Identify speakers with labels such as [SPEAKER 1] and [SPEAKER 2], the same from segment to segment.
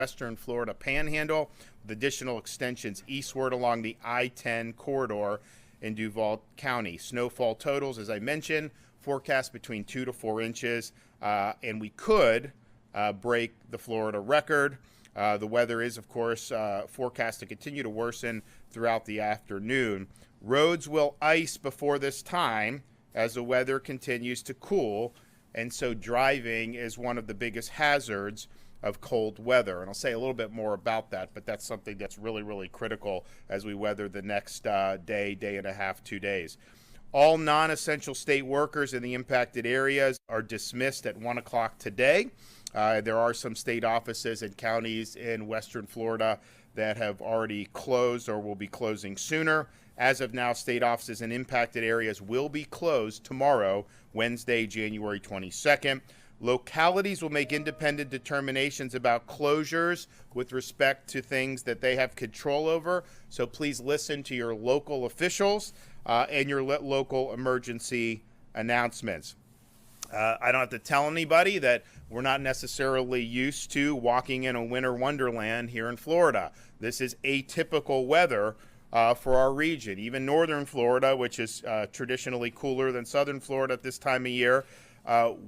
[SPEAKER 1] Western Florida Panhandle, with additional extensions eastward along the I-10 corridor in Duval County. Snowfall totals, as I mentioned, forecast between 2 to 4 inches, and we could break the Florida record. The weather is, of course, forecast to continue to worsen throughout the afternoon. Roads will ice before this time as the weather continues to cool, and so driving is one of the biggest hazards of cold weather. And I'll say a little bit more about that, but that's something that's really, really critical as we weather the next day and a half, 2 days. All non-essential state workers in the impacted areas are dismissed at 1 o'clock today. There are some state offices and counties in Western Florida that have already closed or will be closing sooner. As of now, state offices in impacted areas will be closed tomorrow, Wednesday, January 22nd. Localities will make independent determinations about closures with respect to things that they have control over. So please listen to your local officials and your local emergency announcements. I don't have to tell anybody that we're not necessarily used to walking in a winter wonderland here in Florida. This is atypical weather for our region. Even northern Florida, which is traditionally cooler than southern Florida at this time of year,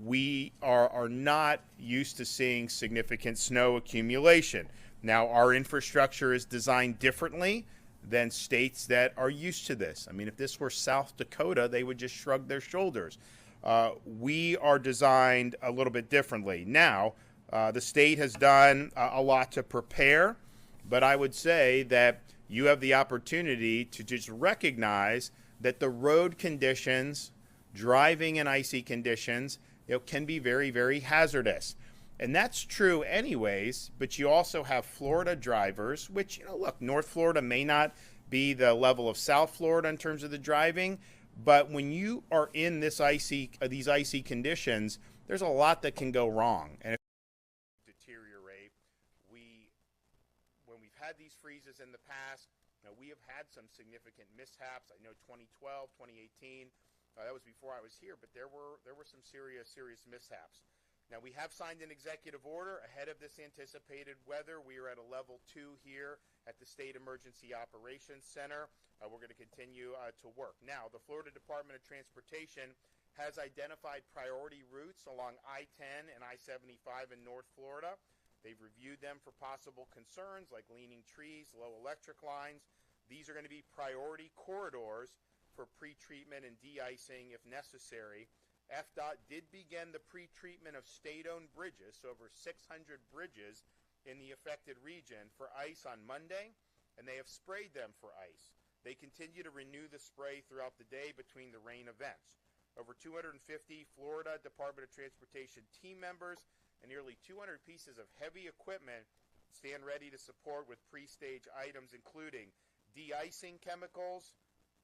[SPEAKER 1] we are not used to seeing significant snow accumulation. Now, our infrastructure is designed differently than states that are used to this. I mean, if this were South Dakota, they would just shrug their shoulders. We are designed a little bit differently. Now, the state has done a lot to prepare, but I would say that you have the opportunity to just recognize that the road conditions, driving in icy conditions, can be very, very hazardous. And that's true anyways, but you also have Florida drivers, which, look, North Florida may not be the level of South Florida in terms of the driving, but when you are in these icy conditions, there's a lot that can go wrong. And if deteriorate, when we've had these freezes in the past, we have had some significant mishaps. I know 2012, 2018, that was before I was here, but there were some serious mishaps. Now, we have signed an executive order ahead of this anticipated weather. We are at a level 2 here at the State Emergency Operations Center. We're going to continue to work. Now, the Florida Department of Transportation has identified priority routes along I-10 and I-75 in North Florida. They've reviewed them for possible concerns like leaning trees, low electric lines. These are going to be priority corridors for pre-treatment and de-icing if necessary. FDOT did begin the pre-treatment of state-owned bridges, so over 600 bridges in the affected region, for ice on Monday, and they have sprayed them for ice. They continue to renew the spray throughout the day between the rain events. Over 250 Florida Department of Transportation team members and nearly 200 pieces of heavy equipment stand ready to support with pre-stage items including de-icing chemicals,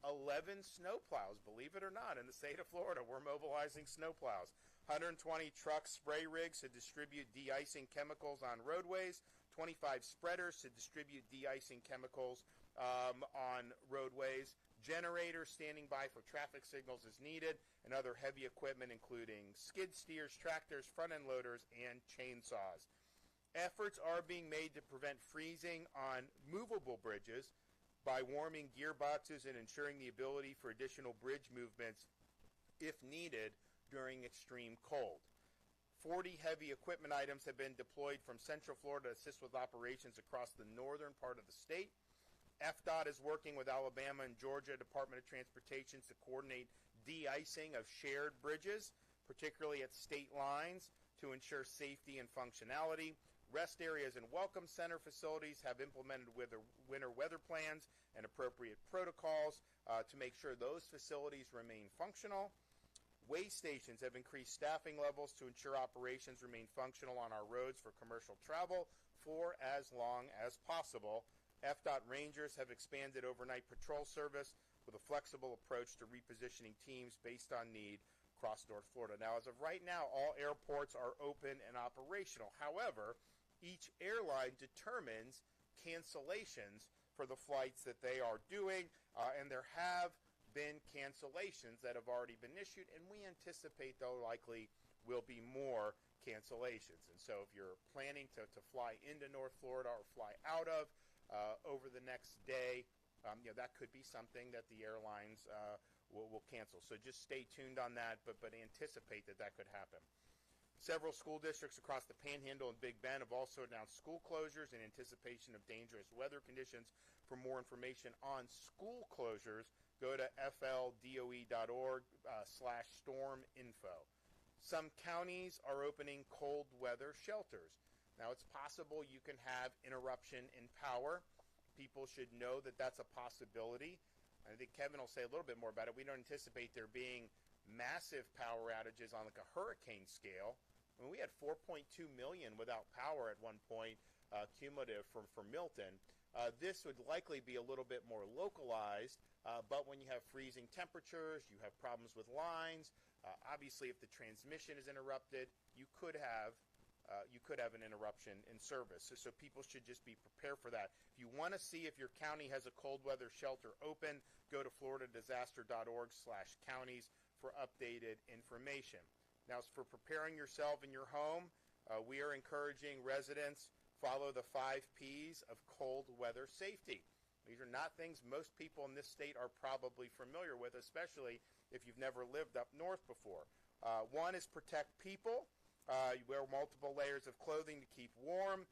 [SPEAKER 1] 11 snowplows, believe it or not, in the state of Florida. We're mobilizing snowplows. 120 truck spray rigs to distribute de-icing chemicals on roadways, 25 spreaders to distribute de-icing chemicals on roadways, generators standing by for traffic signals as needed, and other heavy equipment including skid steers, tractors, front-end loaders, and chainsaws. Efforts are being made to prevent freezing on movable bridges by warming gearboxes and ensuring the ability for additional bridge movements if needed during extreme cold. 40 heavy equipment items have been deployed from Central Florida to assist with operations across the northern part of the state. FDOT is working with Alabama and Georgia Department of Transportation to coordinate de-icing of shared bridges, particularly at state lines, to ensure safety and functionality. Rest areas and welcome center facilities have implemented winter weather plans and appropriate protocols to make sure those facilities remain functional. Way stations have increased staffing levels to ensure operations remain functional on our roads for commercial travel for as long as possible. FDOT Rangers have expanded overnight patrol service with a flexible approach to repositioning teams based on need across North Florida. Now, as of right now, all airports are open and operational. However, each airline determines cancellations for the flights that they are doing, and there have been cancellations that have already been issued, and we anticipate there likely will be more cancellations. And so if you're planning to fly into North Florida or fly out of over the next day, that could be something that the airlines will cancel. So just stay tuned on that, but anticipate that could happen. Several school districts across the Panhandle and Big Bend have also announced school closures in anticipation of dangerous weather conditions. For more information on school closures, go to fldo.org/storminfo. Some counties are opening cold weather shelters. Now, it's possible you can have interruption in power. People should know that that's a possibility. I think Kevin will say a little bit more about it. We don't anticipate there being massive power outages on like a hurricane scale. I mean, we had 4.2 million without power at one point, cumulative for Milton. This would likely be a little bit more localized, but when you have freezing temperatures, you have problems with lines. Obviously, if the transmission is interrupted, you could have an interruption in service. So people should just be prepared for that. If you want to see if your county has a cold weather shelter open, go to floridadisaster.org/counties for updated information. Now, for preparing yourself in your home, we are encouraging residents follow the 5 Ps of cold weather safety. These are not things most people in this state are probably familiar with, especially if you've never lived up north before. One is protect people. You wear multiple layers of clothing to keep warm,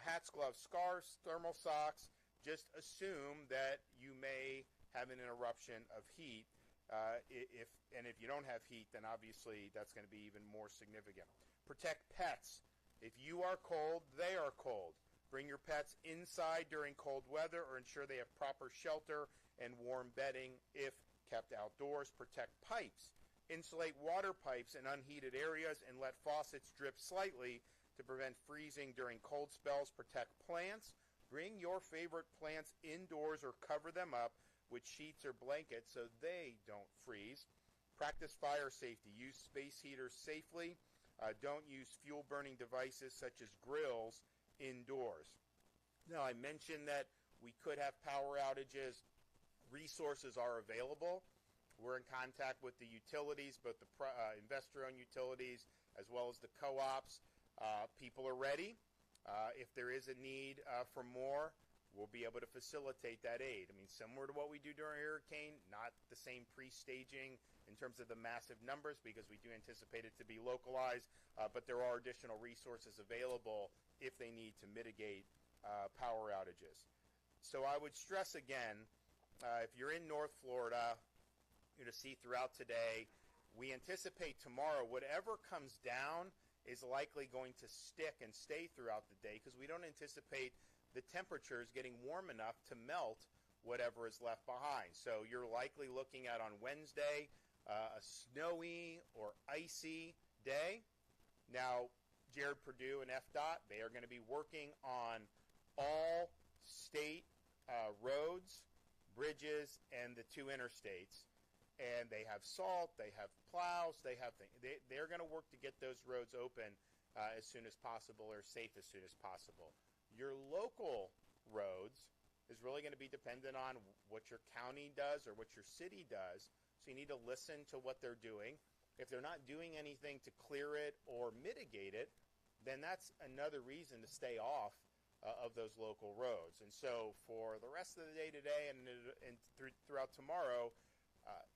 [SPEAKER 1] hats, gloves, scarves, thermal socks. Just assume that you may have an interruption of heat. If you don't have heat, then obviously that's going to be even more significant. Protect pets. If you are cold, they are cold. Bring your pets inside during cold weather or ensure they have proper shelter and warm bedding if kept outdoors. Protect pipes. Insulate water pipes in unheated areas and let faucets drip slightly to prevent freezing during cold spells. Protect plants. Bring your favorite plants indoors or cover them up with sheets or blankets so they don't freeze. Practice fire safety. Use space heaters safely. Don't use fuel-burning devices such as grills indoors. Now, I mentioned that we could have power outages. Resources are available. We're in contact with the utilities, both the investor-owned utilities as well as the co-ops. People are ready. If there is a need for more, we'll be able to facilitate that aid. I mean, similar to what we do during a hurricane, not the same pre-staging in terms of the massive numbers because we do anticipate it to be localized, but there are additional resources available if they need to mitigate power outages. So I would stress again, if you're in North Florida, you're going to see throughout today, we anticipate tomorrow whatever comes down is likely going to stick and stay throughout the day because we don't anticipate the temperatures getting warm enough to melt whatever is left behind. So you're likely looking at on Wednesday a snowy or icy day. Now, Jared Perdue and FDOT, they are going to be working on all state roads, bridges, and the 2 interstates. And they have salt, they have plows, they're going to work to get those roads open as soon as possible or safe as soon as possible. Your local roads is really going to be dependent on what your county does or what your city does. So you need to listen to what they're doing. If they're not doing anything to clear it or mitigate it, then that's another reason to stay off of those local roads. And so for the rest of the day today and throughout tomorrow,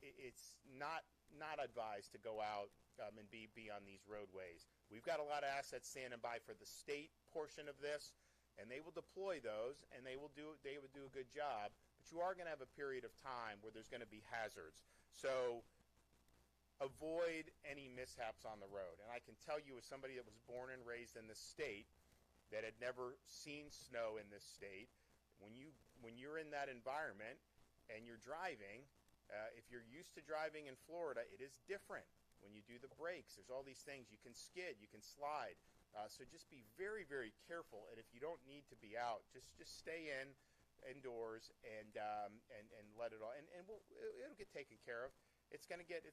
[SPEAKER 1] it's not advised to go out and be on these roadways. We've got a lot of assets standing by for the state portion of this, and they will deploy those, and they would do a good job. But you are going to have a period of time where there's going to be hazards. So avoid any mishaps on the road. And I can tell you, as somebody that was born and raised in this state, that had never seen snow in this state, when you're in that environment and you're driving, if you're used to driving in Florida, it is different. When you do the brakes, there's all these things. You can skid, you can slide. So just be very, very careful. And if you don't need to be out, just stay indoors and let it all. And it'll get taken care of. It's gonna get a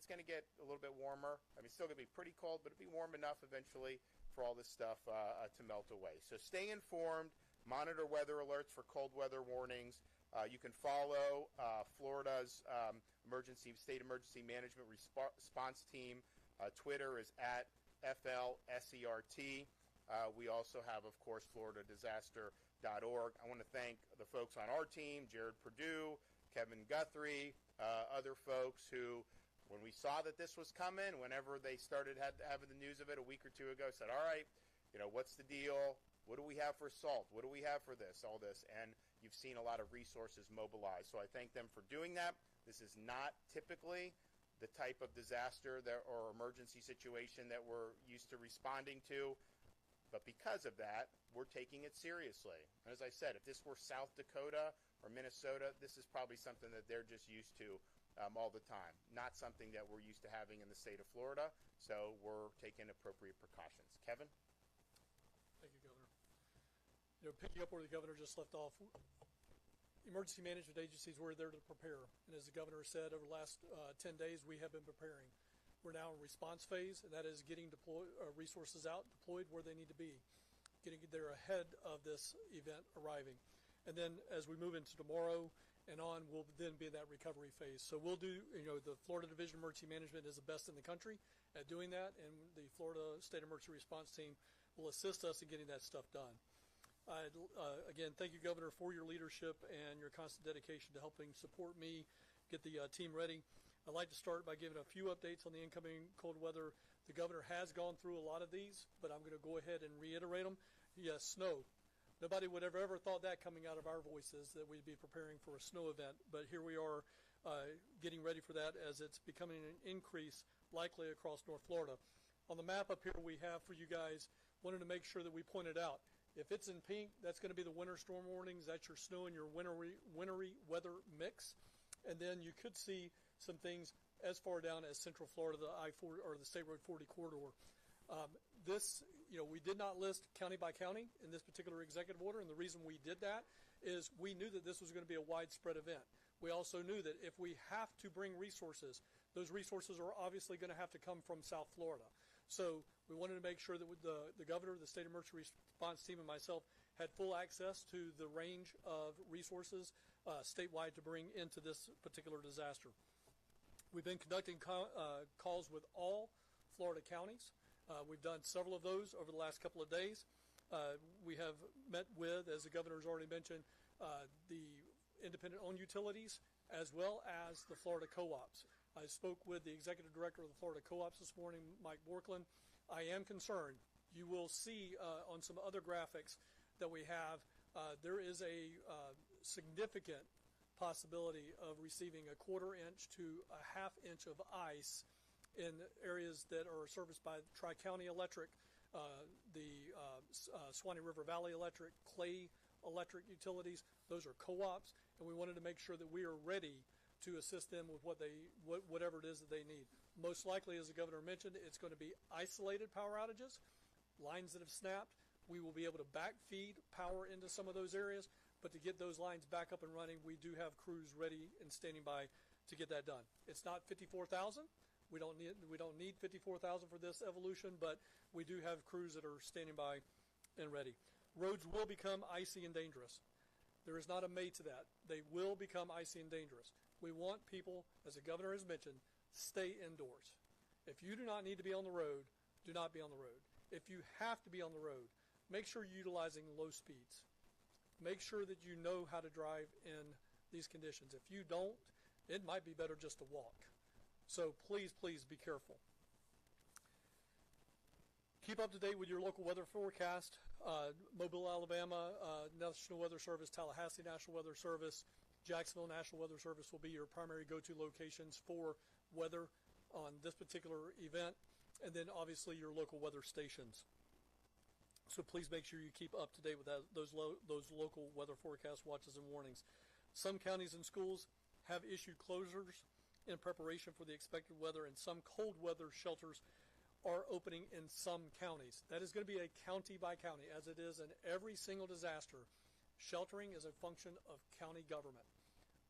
[SPEAKER 1] little bit warmer. I mean, it's still gonna be pretty cold, but it'll be warm enough eventually for all this stuff to melt away. So stay informed. Monitor weather alerts for cold weather warnings. You can follow Florida's state emergency management response team. Twitter is FLSERT. We also have, of course, FloridaDisaster.org. I want to thank the folks on our team, Jared Perdue, Kevin Guthrie, other folks who, when we saw that this was coming, whenever they started having the news of it a week or two ago, said, all right, what's the deal? What do we have for salt? What do we have for this, all this? And you've seen a lot of resources mobilized. So I thank them for doing that. This is not typically the type of disaster or emergency situation that we're used to responding to. But because of that, we're taking it seriously. And as I said, if this were South Dakota or Minnesota, this is probably something that they're just used to all the time. Not something that we're used to having in the state of Florida. So we're taking appropriate precautions. Kevin?
[SPEAKER 2] Thank you, Governor. Picking up where the governor just left off, emergency management agencies were there to prepare. And as the governor said, over the last 10 days, we have been preparing. We're now in response phase, and that is getting resources out, deployed where they need to be, getting there ahead of this event arriving. And then as we move into tomorrow and on, we'll then be in that recovery phase. So we'll do, the Florida Division of Emergency Management is the best in the country at doing that, and the Florida State Emergency Response Team will assist us in getting that stuff done. Again, thank you, Governor, for your leadership and your constant dedication to helping support me get the team ready. I'd like to start by giving a few updates on the incoming cold weather. The governor has gone through a lot of these, but I'm going to go ahead and reiterate them. Yes, snow. Nobody would have ever thought that coming out of our voices, that we'd be preparing for a snow event. But here we are getting ready for that as it's becoming an increase likely across North Florida. On the map up here we have for you guys, wanted to make sure that we pointed out, if it's in pink, that's going to be the winter storm warnings. That's your snow and your wintry weather mix. And then you could see some things as far down as Central Florida, the I-40 or the State Road 40 corridor. We did not list county by county in this particular executive order, and the reason we did that is we knew that this was going to be a widespread event. We also knew that if we have to bring resources, those resources are obviously going to have to come from South Florida. So we wanted to make sure that the governor, the State Emergency Response Team, and myself had full access to the range of resources statewide to bring into this particular disaster. We've been conducting calls with all Florida counties. We've done several of those over the last couple of days. We have met with, as the governor has already mentioned, the independent-owned utilities as well as the Florida co-ops. I spoke with the executive director of the Florida co-ops this morning, Mike Borkland. I am concerned. You will see on some other graphics that we have, there is a significant possibility of receiving a quarter-inch to a half-inch of ice in areas that are serviced by Tri-County Electric, the Swanee River Valley Electric, Clay Electric utilities. Those are co-ops, and we wanted to make sure that we are ready to assist them with whatever it is that they need. Most likely, as the governor mentioned, it's going to be isolated power outages, lines that have snapped. We will be able to backfeed power into some of those areas, but to get those lines back up and running, we do have crews ready and standing by to get that done. It's not 54,000. We don't need 54,000 for this evolution, but we do have crews that are standing by and ready. Roads will become icy and dangerous. There is not a may to that. They will become icy and dangerous. We want people, as the governor has mentioned, stay indoors. If you do not need to be on the road, do not be on the road. If you have to be on the road, make sure you're utilizing low speeds. Make sure that you know how to drive in these conditions. If you don't, it might be better just to walk. So please, please be careful. Keep up to date with your local weather forecast. Mobile, Alabama, National Weather Service, Tallahassee National Weather Service, Jacksonville National Weather Service will be your primary go-to locations for weather on this particular event, and then obviously your local weather stations. So please make sure you keep up to date with those local weather forecast watches and warnings. Some counties and schools have issued closures in preparation for the expected weather, and some cold weather shelters are opening in some counties. That is going to be a county by county, as it is in every single disaster. Sheltering is a function of county government.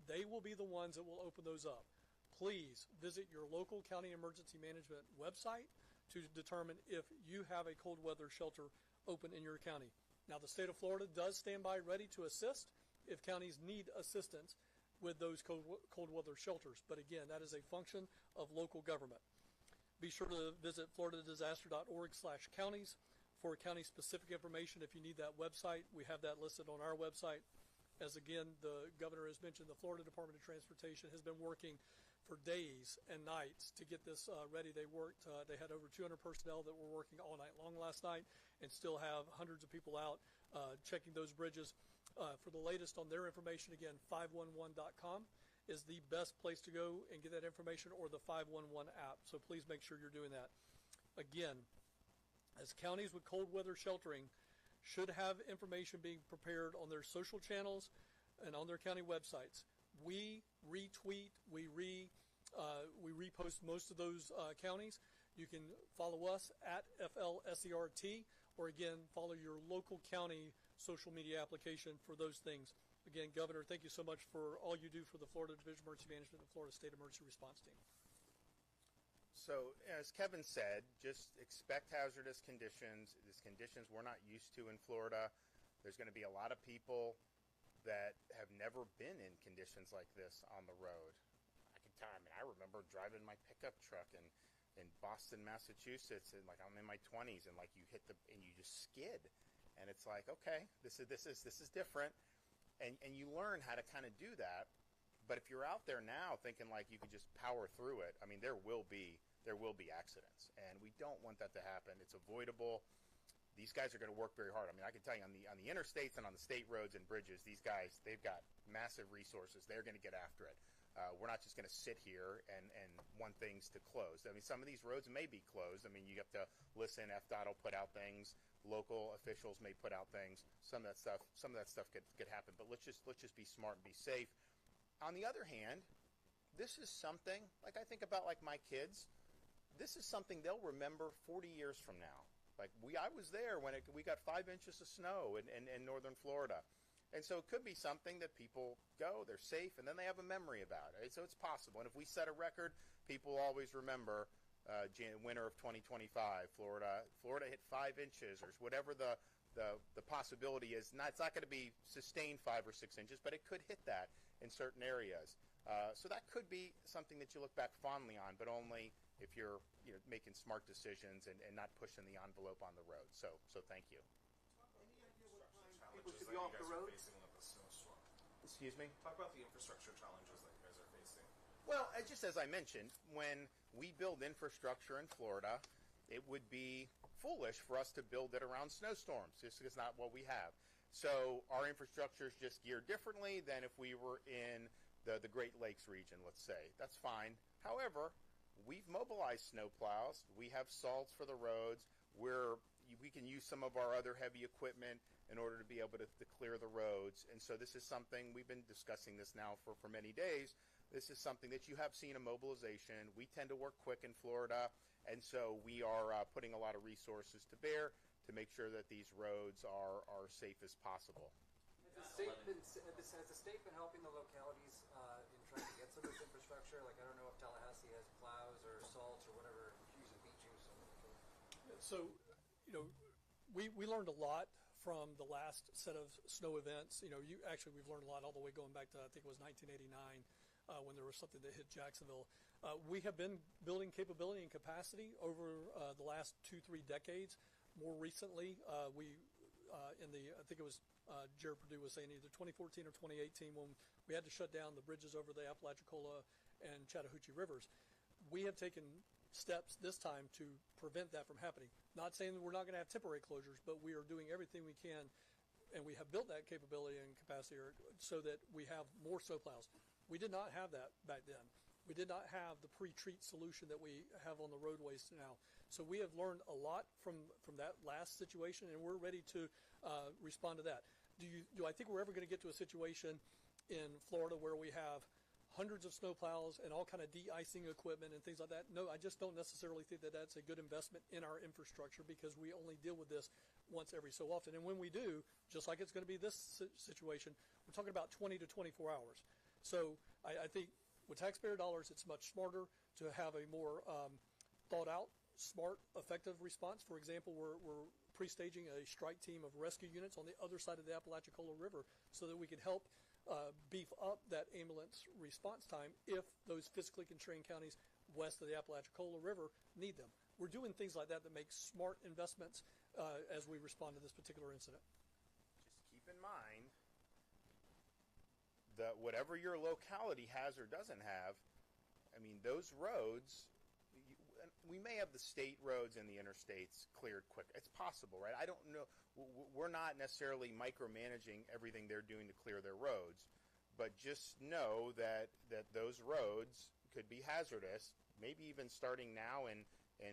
[SPEAKER 2] They will be the ones that will open those up. Please visit your local county emergency management website to determine if you have a cold weather shelter open in your county. Now, the state of Florida does stand by ready to assist if counties need assistance with those cold weather shelters. But again, that is a function of local government. Be sure to visit floridadisaster.org/counties for county-specific information if you need that website. We have that listed on our website. As again, the governor has mentioned, the Florida Department of Transportation has been working for days and nights to get this ready. They had over 200 personnel that were working all night long last night and still have hundreds of people out checking those bridges. For the latest on their information, again, 511.com is the best place to go and get that information, or the 511 app. So please make sure you're doing that. Again, as counties with cold weather sheltering should have information being prepared on their social channels and on their county websites. We retweet, we repost most of those counties. You can follow us at FLSERT, or again, follow your local county social media application for those things. Again, Governor, thank you so much for all you do for the Florida Division of Emergency Management and the Florida State Emergency Response Team.
[SPEAKER 1] So, as Kevin said, just expect hazardous conditions. These conditions we're not used to in Florida. There's going to be a lot of people that have never been in conditions like this on the road. I remember driving my pickup truck in Boston, Massachusetts, and like I'm in my 20s, and like you just skid, and it's like, okay, this is different, and you learn how to kind of do that. But if you're out there now thinking like you could just power through it, I mean, there will be accidents, and we don't want that to happen. It's avoidable. These guys are going to work very hard. I mean, I can tell you on the interstates and on the state roads and bridges, these guys, they've got massive resources. They're going to get after it. We're not just going to sit here and want things to close. I mean, some of these roads may be closed. I mean, you have to listen. FDOT will put out things. Local officials may put out things. Some of that stuff could happen. But let's just be smart and be safe. On the other hand, this is something, like I think about like my kids, this is something they'll remember 40 years from now. Like I was there when we got 5 inches of snow in northern Florida. And so it could be something that people go, they're safe, and then they have a memory about it. So it's possible. And if we set a record, people always remember winter of 2025, Florida hit 5 inches, or whatever the possibility is. It's not going to be sustained 5 or 6 inches, but it could hit that in certain areas. So that could be something that you look back fondly on, but only if you're making smart decisions and not pushing the envelope on the road. So thank you.
[SPEAKER 3] People should be off the road.
[SPEAKER 1] Excuse me?
[SPEAKER 3] Talk about the infrastructure challenges that you guys are facing.
[SPEAKER 1] Well, just as I mentioned, when we build infrastructure in Florida, it would be foolish for us to build it around snowstorms. This is not what we have. So our infrastructure is just geared differently than if we were in the Great Lakes region, let's say. That's fine. However, we've mobilized snowplows. We have salts for the roads. We can use some of our other heavy equipment in order to be able to clear the roads. And so this is something, we've been discussing this now for many days. This is something that you have seen a mobilization. We tend to work quick in Florida, and so we are putting a lot of resources to bear to make sure that these roads are safe as possible.
[SPEAKER 4] Has the state been helping the localities in trying to get some of this infrastructure? Like, I don't know if Tallahassee has plows or salts or whatever, using beach juice.
[SPEAKER 2] So, we learned a lot from the last set of snow events. We've learned a lot all the way going back to, I think it was 1989, when there was something that hit Jacksonville. We have been building capability and capacity over the last 2-3 decades. More recently, I think it was Jared Perdue was saying either 2014 or 2018 when we had to shut down the bridges over the Apalachicola and Chattahoochee rivers. We have taken steps this time to prevent that from happening. Not saying that we're not going to have temporary closures, but we are doing everything we can, and we have built that capability and capacity so that we have more snowplows. We did not have that back then. We did not have the pre-treat solution that we have on the roadways now. So we have learned a lot from that last situation, and we're ready to respond to that. Do I think we're ever going to get to a situation in Florida where we have hundreds of snowplows and all kind of de-icing equipment and things like that? No, I just don't necessarily think that that's a good investment in our infrastructure, because we only deal with this once every so often. And when we do, just like it's going to be this situation, we're talking about 20 to 24 hours. So I think with taxpayer dollars, it's much smarter to have a more thought-out, smart, effective response. For example, we're pre-staging a strike team of rescue units on the other side of the Apalachicola River so that we can help beef up that ambulance response time if those fiscally constrained counties west of the Apalachicola River need them. We're doing things like that make smart investments as we respond to this particular incident.
[SPEAKER 1] Just keep in mind that whatever your locality has or doesn't have, I mean, those roads, we may have the state roads and the interstates cleared quick. It's possible, right? I don't know. We're not necessarily micromanaging everything they're doing to clear their roads, but just know that those roads could be hazardous, maybe even starting now in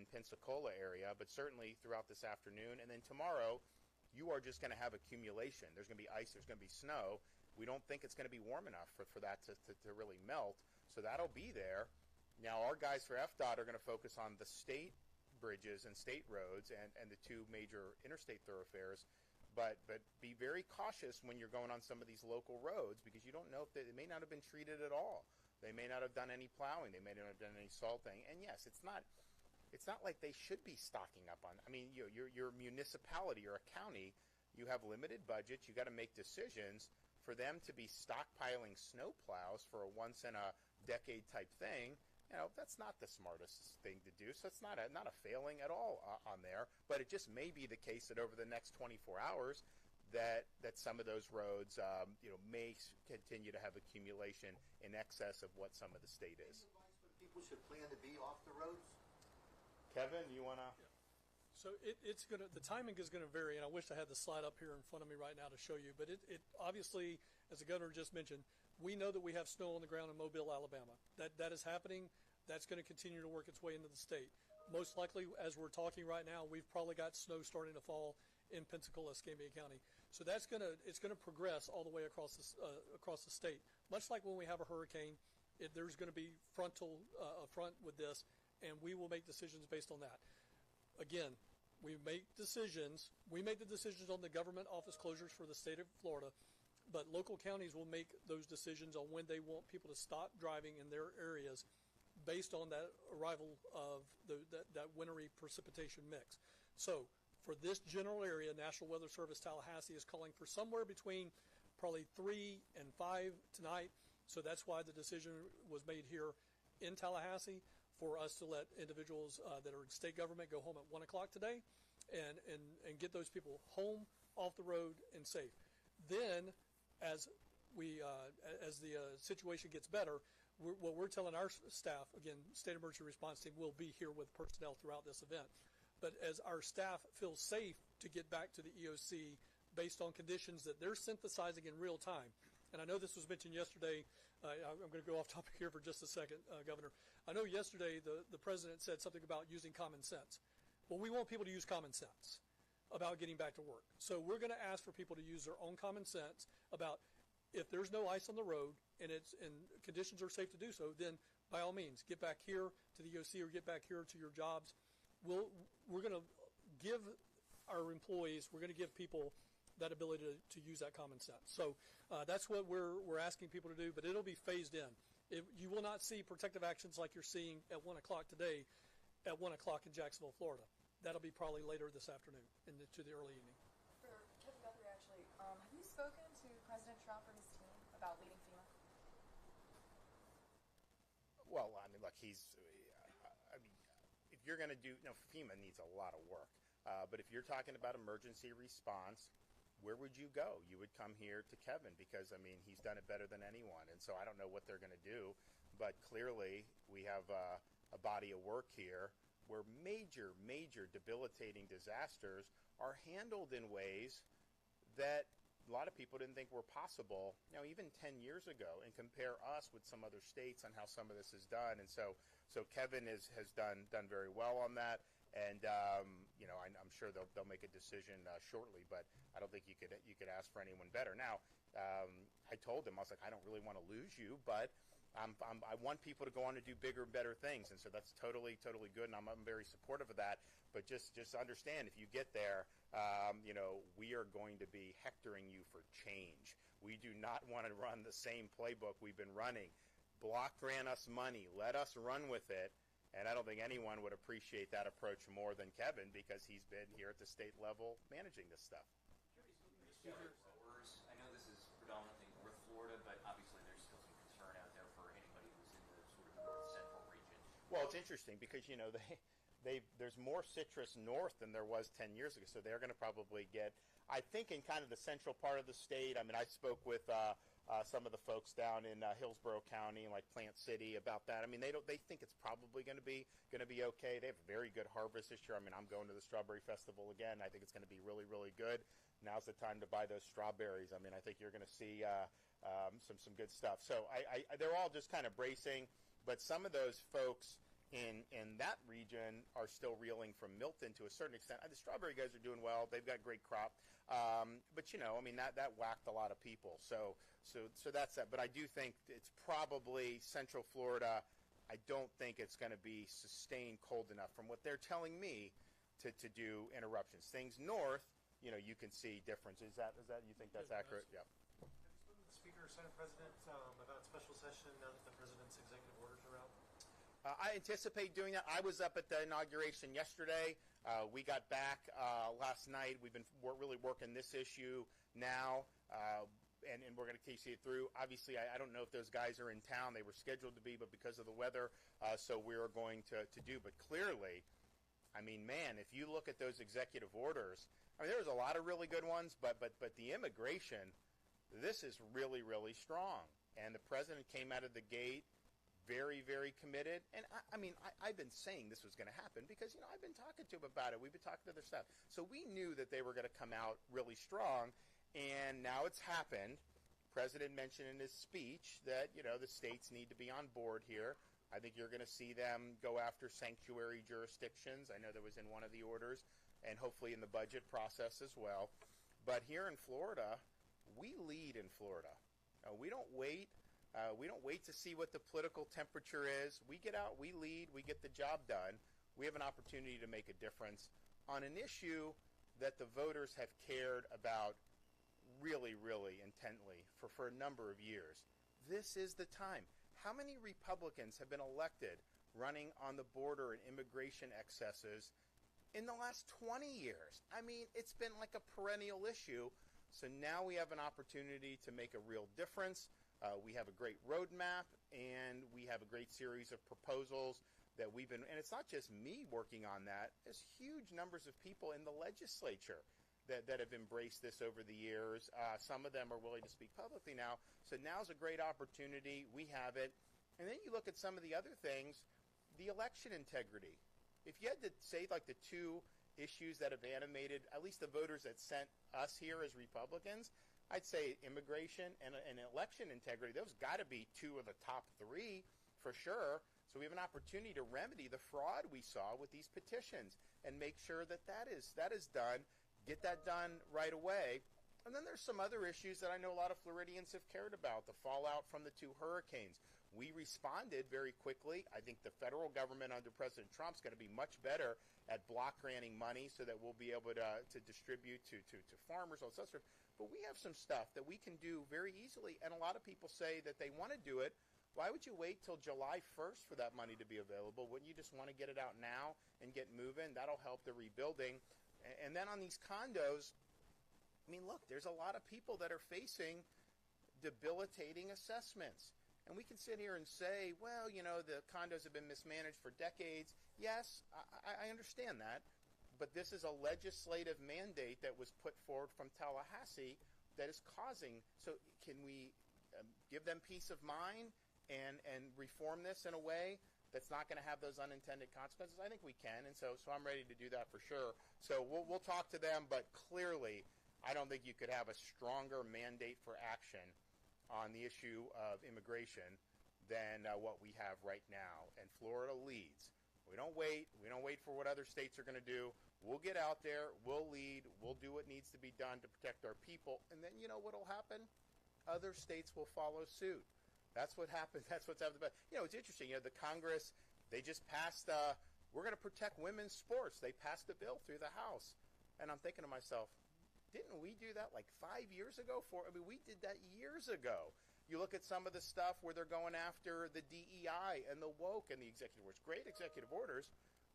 [SPEAKER 1] Pensacola area, but certainly throughout this afternoon. And then tomorrow, you are just going to have accumulation. There's going to be ice. There's going to be snow. We don't think it's going to be warm enough for that to really melt. So that'll be there. Now, our guys for FDOT are going to focus on the state bridges and state roads and the two major interstate thoroughfares. But be very cautious when you're going on some of these local roads, because you don't know if they may not have been treated at all. They may not have done any plowing. They may not have done any salting. And yes, it's not like they should be stocking up on. I mean, your municipality or a county, you have limited budgets. You got to make decisions. For them to be stockpiling snow plows for a once-in-a-decade type thing, that's not the smartest thing to do. So it's not a failing at all on there. But it just may be the case that over the next 24 hours, that some of those roads, may continue to have accumulation in excess of what some of the state is.
[SPEAKER 5] People should plan to be off the roads.
[SPEAKER 1] Kevin, you want to?
[SPEAKER 2] So the timing is going to vary, and I wish I had the slide up here in front of me right now to show you. But it obviously, as the governor just mentioned, we know that we have snow on the ground in Mobile, Alabama. That is happening. That's going to continue to work its way into the state. Most likely, as we're talking right now, we've probably got snow starting to fall in Pensacola, Escambia County. So it's going to progress all the way across the state. Much like when we have a hurricane, there's going to be front with this, and we will make decisions based on that. Again, we make decisions. We make the decisions on the government office closures for the state of Florida, but local counties will make those decisions on when they want people to stop driving in their areas based on that arrival of that wintry precipitation mix. So for this general area, National Weather Service Tallahassee is calling for somewhere between probably 3 and 5 tonight. So that's why the decision was made here in Tallahassee for us to let individuals that are in state government go home at 1 o'clock today and get those people home, off the road, and safe. Then, as the situation gets better, what we're telling our staff, again, State Emergency Response Team will be here with personnel throughout this event. But as our staff feels safe to get back to the EOC based on conditions that they're synthesizing in real time, and I know this was mentioned yesterday. I'm going to go off topic here for just a second, Governor. I know yesterday the president said something about using common sense. Well, we want people to use common sense about getting back to work. So we're going to ask for people to use their own common sense about if there's no ice on the road and conditions are safe to do so, then by all means, get back here to the EOC or get back here to your jobs. We're going to give our employees, we're going to give people that ability to use that common sense. So that's what we're asking people to do, but it'll be phased in. You will not see protective actions like you're seeing at 1 o'clock today at 1 o'clock in Jacksonville, Florida. That'll be probably later this afternoon to the early evening.
[SPEAKER 6] For Kevin Guthrie, actually, have you spoken to President Trump or his team about leading FEMA?
[SPEAKER 1] Well, I mean, look, if you're going to do, FEMA needs a lot of work. But if you're talking about emergency response, where would you go? You would come here to Kevin because, he's done it better than anyone. And so I don't know what they're going to do. But clearly, we have a body of work here where major debilitating disasters are handled in ways that a lot of people didn't think were possible, even 10 years ago, and compare us with some other states on how some of this is done. And so Kevin has done very well on that. And I'm sure they'll make a decision shortly, but I don't think you could ask for anyone better. Now, I told him, I was like, I don't really want to lose you, but I want people to go on to do bigger and better things, and so that's totally good, and I'm very supportive of that. But just understand, if you get there, we are going to be hectoring you for change. We do not want to run the same playbook we've been running. Block grant us money, let us run with it. And I don't think anyone would appreciate that approach more than Kevin, because he's been here at the state level managing this stuff.
[SPEAKER 7] I know this is predominantly North Florida, but obviously there's still some concern out there for anybody who's in the sort of north central region.
[SPEAKER 1] Well, it's interesting because there's more citrus north than there was 10 years ago, so they're going to probably get. I think in kind of the central part of the state. I mean, I spoke with some of the folks down in Hillsborough County and like Plant City about that. I mean, they think it's probably going to be okay. They have a very good harvest this year. I mean, I'm going to the Strawberry Festival again. I think it's going to be really, really good. Now's the time to buy those strawberries. I mean, I think you're going to see some good stuff. So they're all just kind of bracing, but some of those folks in that region are still reeling from Milton to a certain extent. The strawberry guys are doing well. They've got great crop. But I mean, that whacked a lot of people. So that's that. But I do think it's probably Central Florida. I don't think it's going to be sustained cold enough from what they're telling me to do interruptions. Things north, you can see differences. Is that you think that's accurate? Yeah.
[SPEAKER 3] Have you spoken to the Speaker or Senate President about special session now that the President's executive orders are out?
[SPEAKER 1] I anticipate doing that. I was up at the inauguration yesterday. We got back last night. We've been really working this issue now, and we're going to see it through. Obviously, I don't know if those guys are in town. They were scheduled to be, but because of the weather, so we're going to do. But clearly, I mean, man, if you look at those executive orders, I mean, there was a lot of really good ones, but the immigration, this is really, really strong. And the president came out of the gate very, very committed. And I've been saying this was going to happen because, I've been talking to him about it. We've been talking to their staff. So we knew that they were going to come out really strong. And now it's happened. President mentioned in his speech that, the states need to be on board here. I think you're going to see them go after sanctuary jurisdictions. I know that was in one of the orders, and hopefully in the budget process as well. But here in Florida, we lead in Florida. We don't wait. We don't wait to see what the political temperature is. We get out, we lead, we get the job done. We have an opportunity to make a difference on an issue that the voters have cared about really, really intently for a number of years. This is the time. How many Republicans have been elected running on the border and immigration excesses in the last 20 years? I mean, it's been like a perennial issue. So now we have an opportunity to make a real difference. We have a great roadmap, and we have a great series of proposals that we've been, and it's not just me working on that. There's huge numbers of people in the legislature that have embraced this over the years. Some of them are willing to speak publicly now. So now's a great opportunity. We have it. And then you look at some of the other things, the election integrity. If you had to say like the two issues that have animated at least the voters that sent us here as Republicans, I'd say immigration and election integrity. Those got to be two of the top three for sure. So we have an opportunity to remedy the fraud we saw with these petitions and make sure that is done, get that done right away. And then there's some other issues that I know a lot of Floridians have cared about, the fallout from the two hurricanes. We responded very quickly. I think the federal government under President Trump is going to be much better at block granting money so that we'll be able to distribute to farmers, all that stuff. But we have some stuff that we can do very easily, and a lot of people say that they want to do it. Why would you wait till July 1st for that money to be available? Wouldn't you just want to get it out now and get moving? That'll help the rebuilding. And then on these condos, I mean, look, there's a lot of people that are facing debilitating assessments. And we can sit here and say, well, the condos have been mismanaged for decades. Yes, I understand that. But this is a legislative mandate that was put forward from Tallahassee that is causing. So can we give them peace of mind and reform this in a way that's not going to have those unintended consequences? I think we can, and so I'm ready to do that for sure. So we'll talk to them, but clearly I don't think you could have a stronger mandate for action on the issue of immigration than what we have right now. And Florida leads. We don't wait. We don't wait for what other states are going to do. We'll get out there. We'll lead. We'll do what needs to be done to protect our people. And then you know what will happen? Other states will follow suit. That's what happens. That's what's happened. But, it's interesting. The Congress, they just passed, we're going to protect women's sports. They passed a bill through the House. And I'm thinking to myself, didn't we do that like 5 years ago? We did that years ago. You look at some of the stuff where they're going after the DEI and the woke and the executive orders. Great executive orders.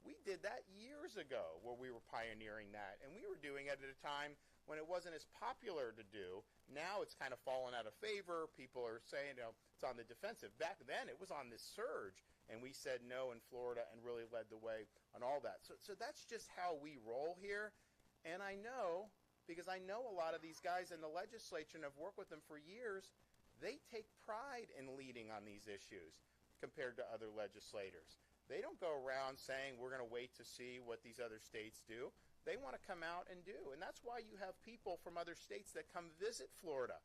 [SPEAKER 1] We did that years ago where we were pioneering that. And we were doing it at a time when it wasn't as popular to do. Now it's kind of fallen out of favor. People are saying, it's on the defensive. Back then, it was on this surge, and we said no in Florida and really led the way on all that. So that's just how we roll here. And I know, because I know a lot of these guys in the legislature and have worked with them for years, they take pride in leading on these issues compared to other legislators. They don't go around saying we're going to wait to see what these other states do. They want to come out and do. And that's why you have people from other states that come visit Florida.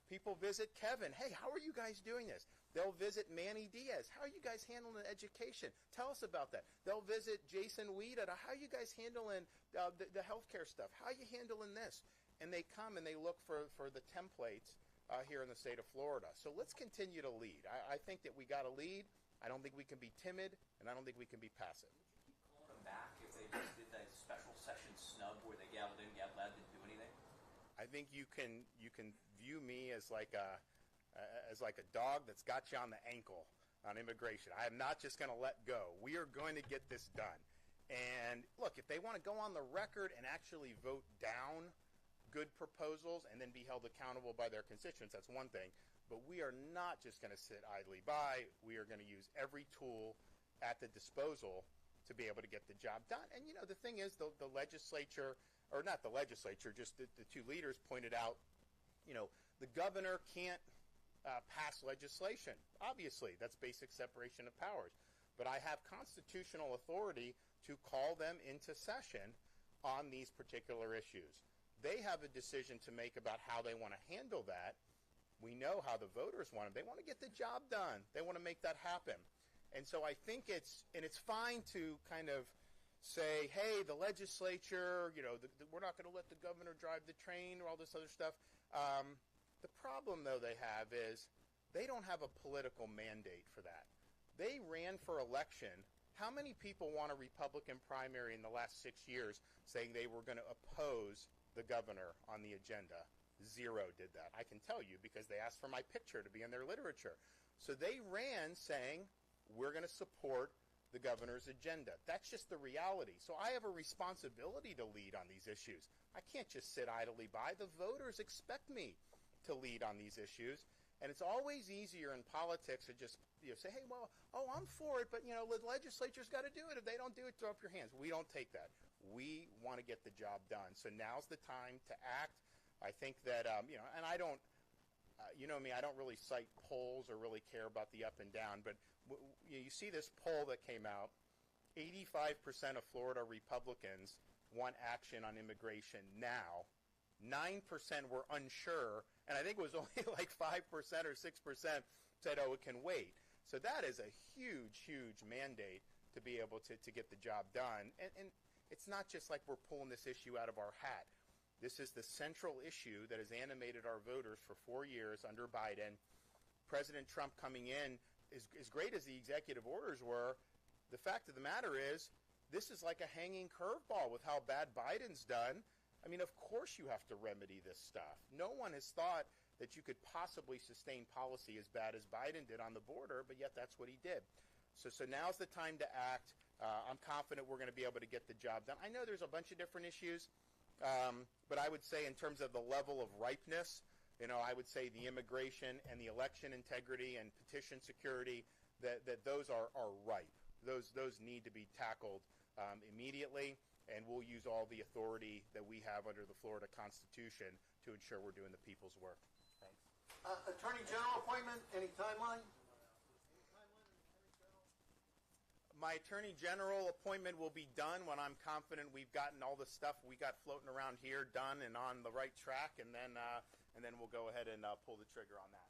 [SPEAKER 1] People visit Kevin. Hey, how are you guys doing this? They'll visit Manny Diaz. How are you guys handling education? Tell us about that. They'll visit Jason Weed. How are you guys handling the healthcare stuff? How are you handling this? And they come and they look for the templates here in the state of Florida. So let's continue to lead. I think that we got to lead. I don't think we can be timid, and I don't think we can be passive.
[SPEAKER 7] Keep calling them back if they just did that special session snub where they gaveled in, gaveled out, didn't do anything?
[SPEAKER 1] I think you can view me as like a dog that's got you on the ankle on immigration. I am not just going to let go. We are going to get this done. And look, if they want to go on the record and actually vote down good proposals and then be held accountable by their constituents, that's one thing. But we are not just going to sit idly by. We are going to use every tool at the disposal to be able to get the job done. And, the thing is, the legislature, or not the legislature, just the two leaders pointed out, the governor can't pass legislation. Obviously, that's basic separation of powers. But I have constitutional authority to call them into session on these particular issues. They have a decision to make about how they want to handle that. We know how the voters want it. They want to get the job done. They want to make that happen. And so I think it's fine to kind of say, hey, the legislature, we're not going to let the governor drive the train or all this other stuff. The problem, though, they have is they don't have a political mandate for that. They ran for election. How many people won a Republican primary in the last 6 years saying they were going to oppose the governor on the agenda? Zero did that. I can tell you because they asked for my picture to be in their literature. So they ran saying, we're going to support the governor's agenda. That's just the reality. So I have a responsibility to lead on these issues. I can't just sit idly by. The voters expect me to lead on these issues. And it's always easier in politics to just say, hey, I'm for it, but, the legislature's got to do it. If they don't do it, throw up your hands. We don't take that. We want to get the job done. So now's the time to act. I think that, and I don't, me, I don't really cite polls or really care about the up and down, but you see this poll that came out, 85% of Florida Republicans want action on immigration now. 9% were unsure, and I think it was only like 5% or 6% said, it can wait. So that is a huge, huge mandate to be able to get the job done. And it's not just like we're pulling this issue out of our hat. This is the central issue that has animated our voters for 4 years under Biden. President Trump coming in, as great as the executive orders were, the fact of the matter is this is like a hanging curveball with how bad Biden's done. I mean, of course you have to remedy this stuff. No one has thought that you could possibly sustain policy as bad as Biden did on the border, but yet that's what he did. So now's the time to act. I'm confident we're going to be able to get the job done. I know there's a bunch of different issues. But I would say in terms of the level of ripeness, I would say the immigration and the election integrity and petition security, that those are ripe. Those need to be tackled immediately, and we'll use all the authority that we have under the Florida Constitution to ensure we're doing the people's work. Thanks.
[SPEAKER 5] Attorney General appointment, any timeline?
[SPEAKER 1] My Attorney General appointment will be done when I'm confident we've gotten all the stuff we got floating around here done and on the right track, and then we'll go ahead and pull the trigger on that.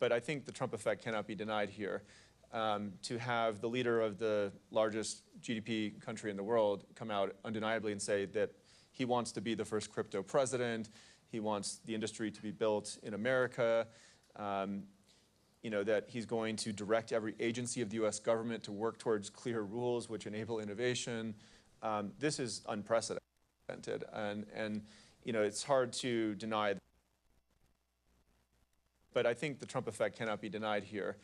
[SPEAKER 8] But I think the Trump effect cannot be denied here. To have the leader of the largest GDP country in the world come out undeniably and say that he wants to be the first crypto president, he wants the industry to be built in America, that he's going to direct every agency of the U.S. government to work towards clear rules which enable innovation. This is unprecedented, and it's hard to deny. But I think the Trump effect cannot be denied here.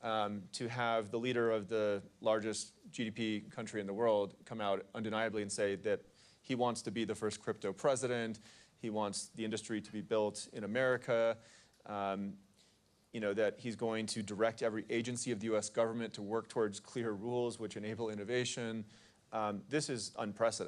[SPEAKER 8] To have the leader of the largest GDP country in the world come out undeniably and say that he wants to be the first crypto president, he wants the industry to be built in America, that he's going to direct every agency of the U.S. government to work towards clear rules which enable innovation. This is unprecedented.